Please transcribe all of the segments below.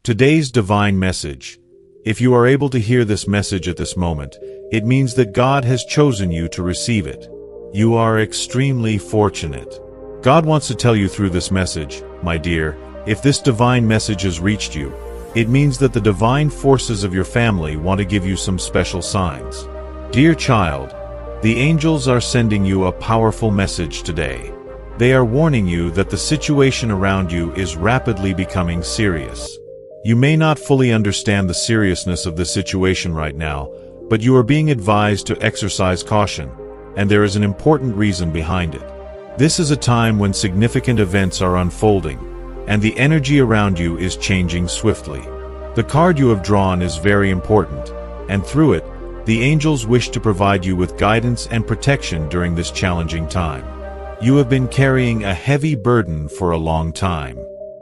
Today's divine message. If you are able to hear this message at this moment, it means that God has chosen you to receive it. You are extremely fortunate. God wants to tell you through this message, my dear, if this divine message has reached you, it means that the divine forces of your family want to give you some special signs. Dear child, the angels are sending you a powerful message today. They are warning you that the situation around you is rapidly becoming serious. You may not fully understand the seriousness of this situation right now, but you are being advised to exercise caution, and there is an important reason behind it. This is a time when significant events are unfolding, and the energy around you is changing swiftly. The card you have drawn is very important, and through it, the angels wish to provide you with guidance and protection during this challenging time. You have been carrying a heavy burden for a long time.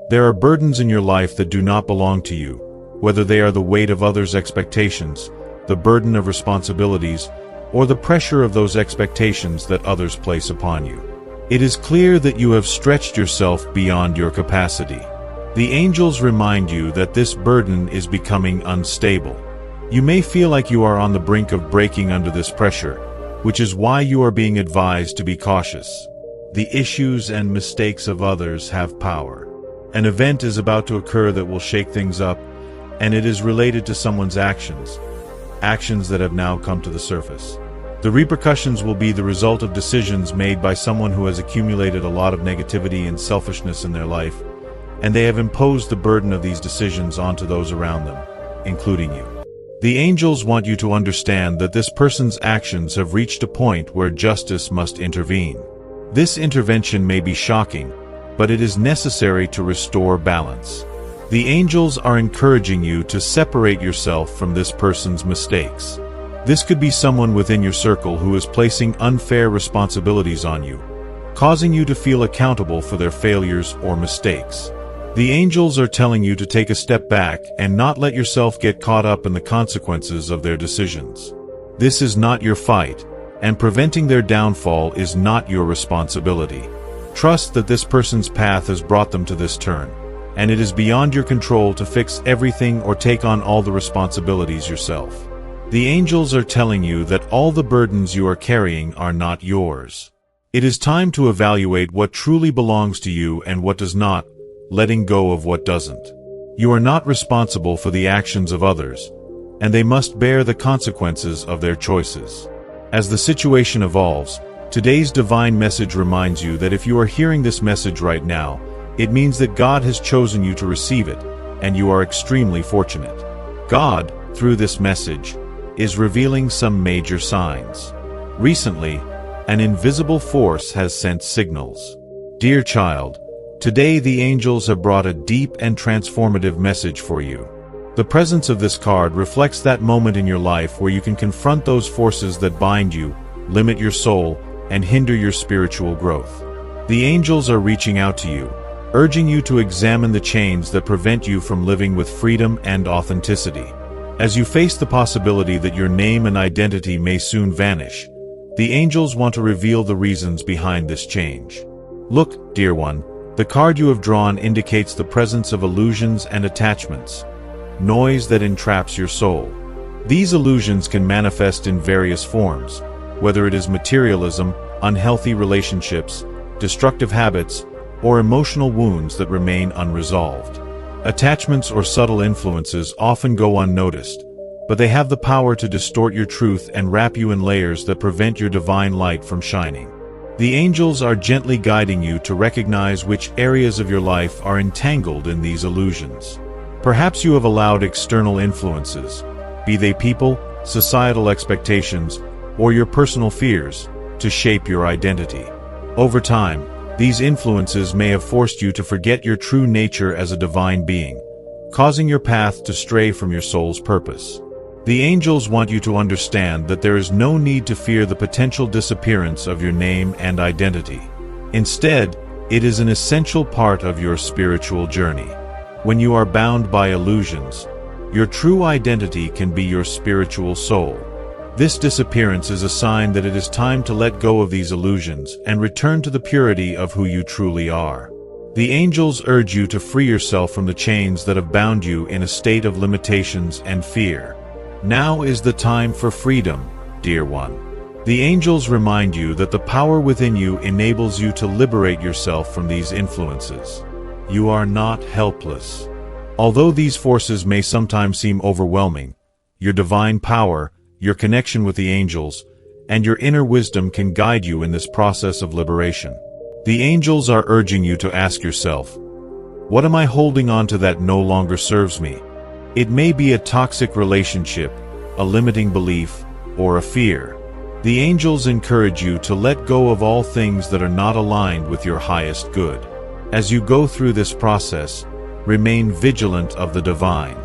There are burdens in your life that do not belong to you, whether they are the weight of others' expectations, the burden of responsibilities, or the pressure of those expectations that others place upon you. It is clear that you have stretched yourself beyond your capacity. The angels remind you that this burden is becoming unstable. You may feel like you are on the brink of breaking under this pressure, which is why you are being advised to be cautious. The issues and mistakes of others have power. An event is about to occur that will shake things up, and it is related to someone's actions that have now come to the surface. The repercussions will be the result of decisions made by someone who has accumulated a lot of negativity and selfishness in their life, and they have imposed the burden of these decisions onto those around them, including you. The angels want you to understand that this person's actions have reached a point where justice must intervene. This intervention may be shocking, but it is necessary to restore balance. The angels are encouraging you to separate yourself from this person's mistakes. This could be someone within your circle who is placing unfair responsibilities on you, causing you to feel accountable for their failures or mistakes. The angels are telling you to take a step back and not let yourself get caught up in the consequences of their decisions. This is not your fight, and preventing their downfall is not your responsibility. Trust that this person's path has brought them to this turn, and it is beyond your control to fix everything or take on all the responsibilities yourself. The angels are telling you that all the burdens you are carrying are not yours. It is time to evaluate what truly belongs to you and what does not, letting go of what doesn't. You are not responsible for the actions of others, and they must bear the consequences of their choices. As the situation evolves, today's divine message reminds you that if you are hearing this message right now, it means that God has chosen you to receive it, and you are extremely fortunate. God, through this message, is revealing some major signs. Recently, an invisible force has sent signals. Dear child, today the angels have brought a deep and transformative message for you. The presence of this card reflects that moment in your life where you can confront those forces that bind you, limit your soul, and hinder your spiritual growth. The angels are reaching out to you, urging you to examine the chains that prevent you from living with freedom and authenticity. As you face the possibility that your name and identity may soon vanish, the angels want to reveal the reasons behind this change. Look, dear one, the card you have drawn indicates the presence of illusions and attachments, noise that entraps your soul. These illusions can manifest in various forms, whether it is materialism, unhealthy relationships, destructive habits, or emotional wounds that remain unresolved. Attachments or subtle influences often go unnoticed, but they have the power to distort your truth and wrap you in layers that prevent your divine light from shining. The angels are gently guiding you to recognize which areas of your life are entangled in these illusions. Perhaps you have allowed external influences, be they people, societal expectations, or your personal fears, to shape your identity. Over time, these influences may have forced you to forget your true nature as a divine being, causing your path to stray from your soul's purpose. The angels want you to understand that there is no need to fear the potential disappearance of your name and identity. Instead, it is an essential part of your spiritual journey. When you are bound by illusions, your true identity can be your spiritual soul. This disappearance is a sign that it is time to let go of these illusions and return to the purity of who you truly are. The angels urge you to free yourself from the chains that have bound you in a state of limitations and fear. Now is the time for freedom, dear one. The angels remind you that the power within you enables you to liberate yourself from these influences. You are not helpless. Although these forces may sometimes seem overwhelming, your divine power, your connection with the angels, and your inner wisdom can guide you in this process of liberation. The angels are urging you to ask yourself, what am I holding on to that no longer serves me? It may be a toxic relationship, a limiting belief, or a fear. The angels encourage you to let go of all things that are not aligned with your highest good. As you go through this process, remain vigilant of the divine.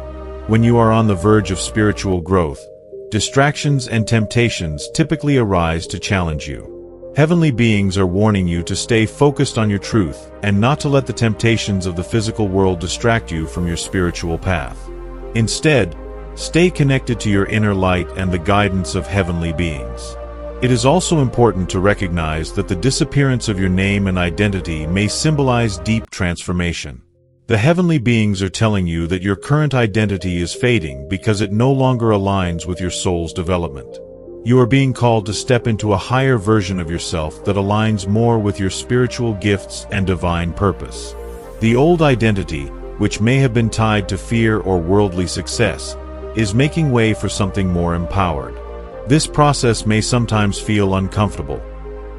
When you are on the verge of spiritual growth, distractions and temptations typically arise to challenge you. Heavenly beings are warning you to stay focused on your truth and not to let the temptations of the physical world distract you from your spiritual path. Instead, stay connected to your inner light and the guidance of heavenly beings. It is also important to recognize that the disappearance of your name and identity may symbolize deep transformation. The heavenly beings are telling you that your current identity is fading because it no longer aligns with your soul's development. You are being called to step into a higher version of yourself that aligns more with your spiritual gifts and divine purpose. The old identity, which may have been tied to fear or worldly success, is making way for something more empowered. This process may sometimes feel uncomfortable.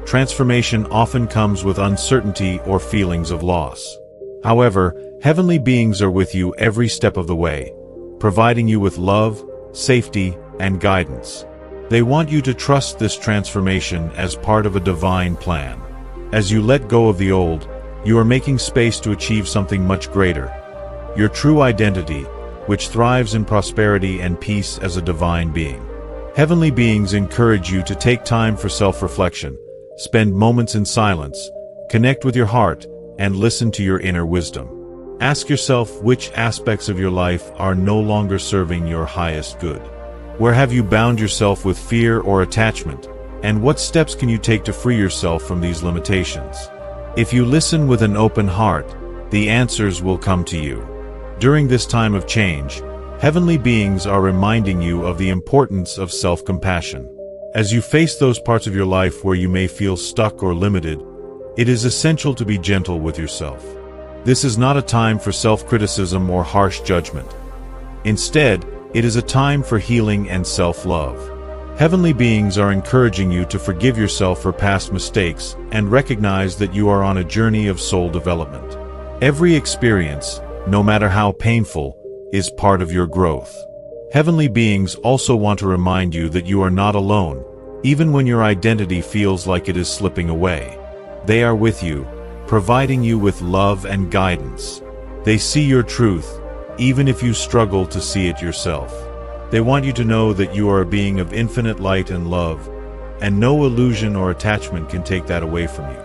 Transformation often comes with uncertainty or feelings of loss. However, heavenly beings are with you every step of the way, providing you with love, safety, and guidance. They want you to trust this transformation as part of a divine plan. As you let go of the old, you are making space to achieve something much greater. Your true identity, which thrives in prosperity and peace as a divine being. Heavenly beings encourage you to take time for self-reflection, spend moments in silence, connect with your heart, and listen to your inner wisdom. Ask yourself which aspects of your life are no longer serving your highest good. Where have you bound yourself with fear or attachment, and what steps can you take to free yourself from these limitations? If you listen with an open heart, the answers will come to you. During this time of change, heavenly beings are reminding you of the importance of self-compassion. As you face those parts of your life where you may feel stuck or limited, it is essential to be gentle with yourself. This is not a time for self-criticism or harsh judgment. Instead, it is a time for healing and self-love. Heavenly beings are encouraging you to forgive yourself for past mistakes and recognize that you are on a journey of soul development. Every experience, no matter how painful, is part of your growth. Heavenly beings also want to remind you that you are not alone, even when your identity feels like it is slipping away. They are with you, providing you with love and guidance. They see your truth, even if you struggle to see it yourself. They want you to know that you are a being of infinite light and love, and no illusion or attachment can take that away from you.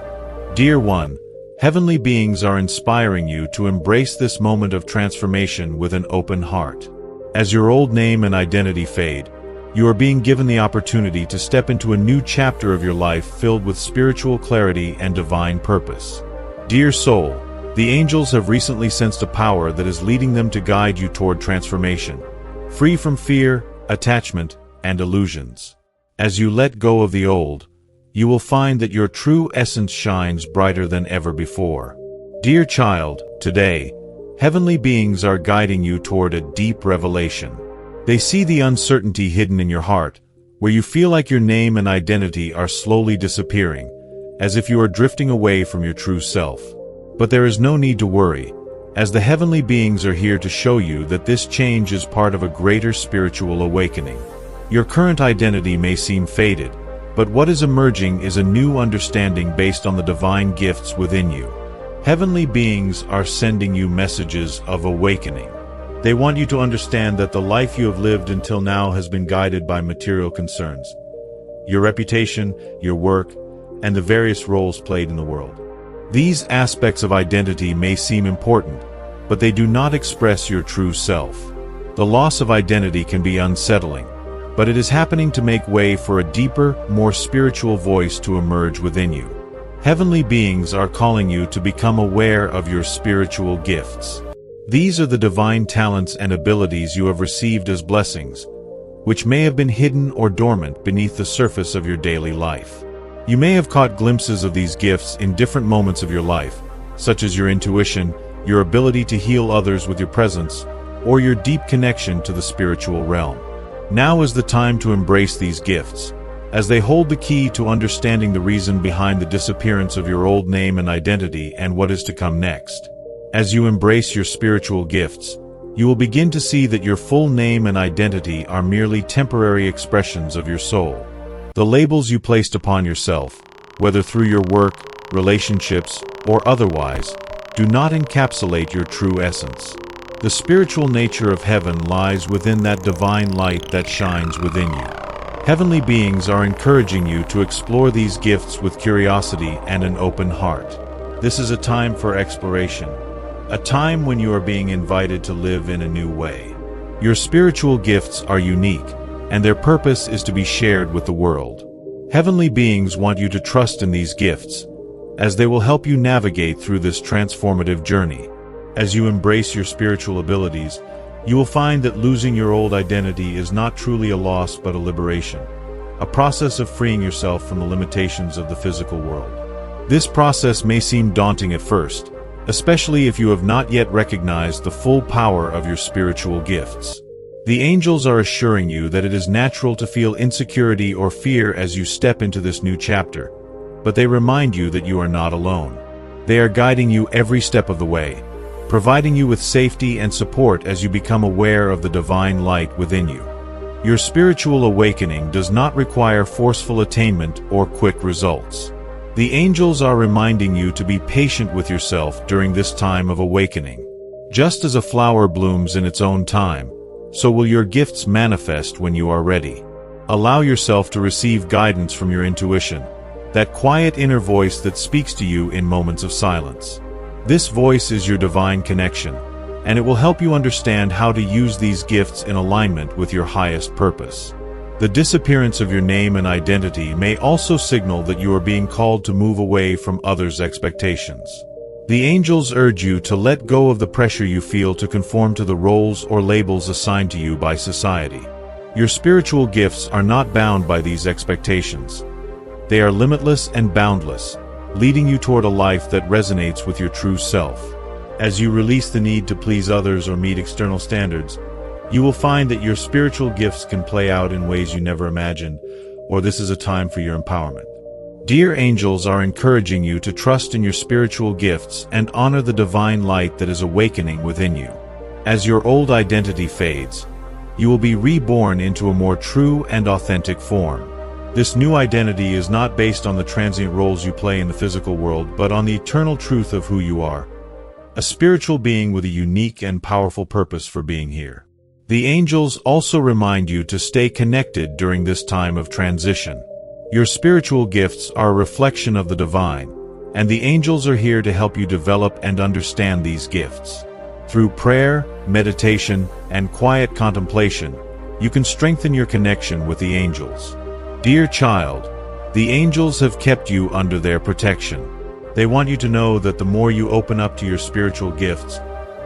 Dear one, heavenly beings are inspiring you to embrace this moment of transformation with an open heart. As your old name and identity fade, you are being given the opportunity to step into a new chapter of your life filled with spiritual clarity and divine purpose. Dear soul, the angels have recently sensed a power that is leading them to guide you toward transformation, free from fear, attachment, and illusions. As you let go of the old, you will find that your true essence shines brighter than ever before. Dear child, today, heavenly beings are guiding you toward a deep revelation. They see the uncertainty hidden in your heart, where you feel like your name and identity are slowly disappearing, as if you are drifting away from your true self. But there is no need to worry, as the heavenly beings are here to show you that this change is part of a greater spiritual awakening. Your current identity may seem faded, but what is emerging is a new understanding based on the divine gifts within you. Heavenly beings are sending you messages of awakening. They want you to understand that the life you have lived until now has been guided by material concerns, your reputation, your work, and the various roles played in the world. These aspects of identity may seem important, but they do not express your true self. The loss of identity can be unsettling, but it is happening to make way for a deeper, more spiritual voice to emerge within you. Heavenly beings are calling you to become aware of your spiritual gifts. These are the divine talents and abilities you have received as blessings, which may have been hidden or dormant beneath the surface of your daily life. You may have caught glimpses of these gifts in different moments of your life, such as your intuition, your ability to heal others with your presence, or your deep connection to the spiritual realm. Now is the time to embrace these gifts, as they hold the key to understanding the reason behind the disappearance of your old name and identity and what is to come next. As you embrace your spiritual gifts, you will begin to see that your full name and identity are merely temporary expressions of your soul. The labels you placed upon yourself, whether through your work, relationships, or otherwise, do not encapsulate your true essence. The spiritual nature of heaven lies within that divine light that shines within you. Heavenly beings are encouraging you to explore these gifts with curiosity and an open heart. This is a time for exploration, a time when you are being invited to live in a new way. Your spiritual gifts are unique, and their purpose is to be shared with the world. Heavenly beings want you to trust in these gifts, as they will help you navigate through this transformative journey. As you embrace your spiritual abilities, you will find that losing your old identity is not truly a loss but a liberation, a process of freeing yourself from the limitations of the physical world. This process may seem daunting at first, especially if you have not yet recognized the full power of your spiritual gifts. The angels are assuring you that it is natural to feel insecurity or fear as you step into this new chapter, but they remind you that you are not alone. They are guiding you every step of the way, providing you with safety and support as you become aware of the divine light within you. Your spiritual awakening does not require forceful attainment or quick results. The angels are reminding you to be patient with yourself during this time of awakening. Just as a flower blooms in its own time, so will your gifts manifest when you are ready. Allow yourself to receive guidance from your intuition, that quiet inner voice that speaks to you in moments of silence. This voice is your divine connection, and it will help you understand how to use these gifts in alignment with your highest purpose. The disappearance of your name and identity may also signal that you are being called to move away from others' expectations. The angels urge you to let go of the pressure you feel to conform to the roles or labels assigned to you by society. Your spiritual gifts are not bound by these expectations. They are limitless and boundless, leading you toward a life that resonates with your true self. As you release the need to please others or meet external standards, you will find that your spiritual gifts can play out in ways you never imagined, or this is a time for your empowerment. Dear angels are encouraging you to trust in your spiritual gifts and honor the divine light that is awakening within you. As your old identity fades, you will be reborn into a more true and authentic form. This new identity is not based on the transient roles you play in the physical world, but on the eternal truth of who you are, a spiritual being with a unique and powerful purpose for being here. The angels also remind you to stay connected during this time of transition. Your spiritual gifts are a reflection of the divine, and the angels are here to help you develop and understand these gifts. Through prayer, meditation, and quiet contemplation, you can strengthen your connection with the angels. Dear child, the angels have kept you under their protection. They want you to know that the more you open up to your spiritual gifts,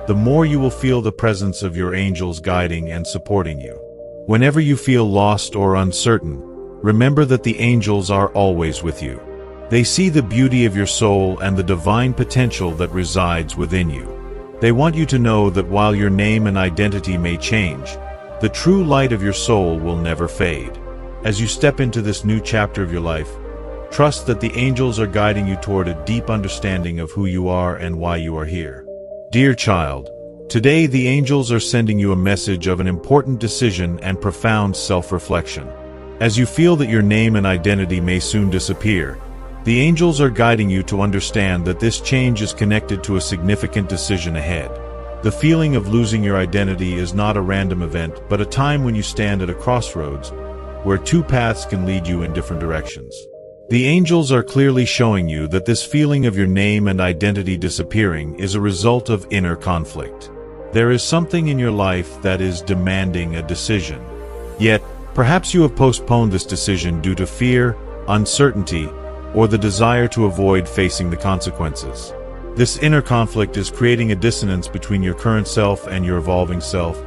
the more you will feel the presence of your angels guiding and supporting you. Whenever you feel lost or uncertain, remember that the angels are always with you. They see the beauty of your soul and the divine potential that resides within you. They want you to know that while your name and identity may change, the true light of your soul will never fade. As you step into this new chapter of your life, trust that the angels are guiding you toward a deep understanding of who you are and why you are here. Dear child, today the angels are sending you a message of an important decision and profound self-reflection. As you feel that your name and identity may soon disappear, the angels are guiding you to understand that this change is connected to a significant decision ahead. The feeling of losing your identity is not a random event, but a time when you stand at a crossroads, where two paths can lead you in different directions. The angels are clearly showing you that this feeling of your name and identity disappearing is a result of inner conflict. There is something in your life that is demanding a decision. Yet, perhaps you have postponed this decision due to fear, uncertainty, or the desire to avoid facing the consequences. This inner conflict is creating a dissonance between your current self and your evolving self,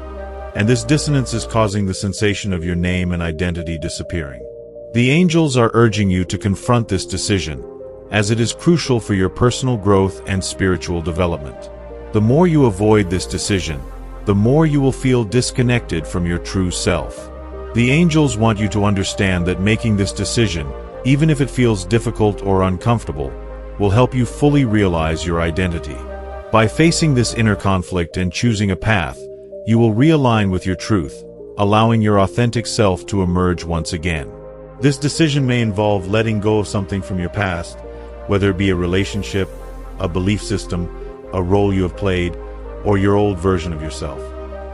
and this dissonance is causing the sensation of your name and identity disappearing. The angels are urging you to confront this decision, as it is crucial for your personal growth and spiritual development. The more you avoid this decision, the more you will feel disconnected from your true self. The angels want you to understand that making this decision, even if it feels difficult or uncomfortable, will help you fully realize your identity. By facing this inner conflict and choosing a path, you will realign with your truth, allowing your authentic self to emerge once again. This decision may involve letting go of something from your past, whether it be a relationship, a belief system, a role you have played, or your old version of yourself.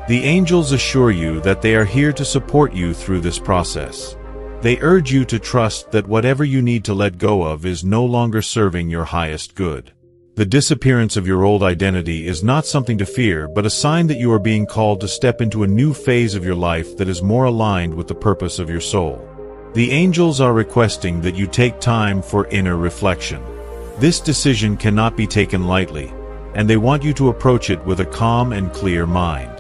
The angels assure you that they are here to support you through this process. They urge you to trust that whatever you need to let go of is no longer serving your highest good. The disappearance of your old identity is not something to fear, but a sign that you are being called to step into a new phase of your life that is more aligned with the purpose of your soul. The angels are requesting that you take time for inner reflection. This decision cannot be taken lightly, and they want you to approach it with a calm and clear mind.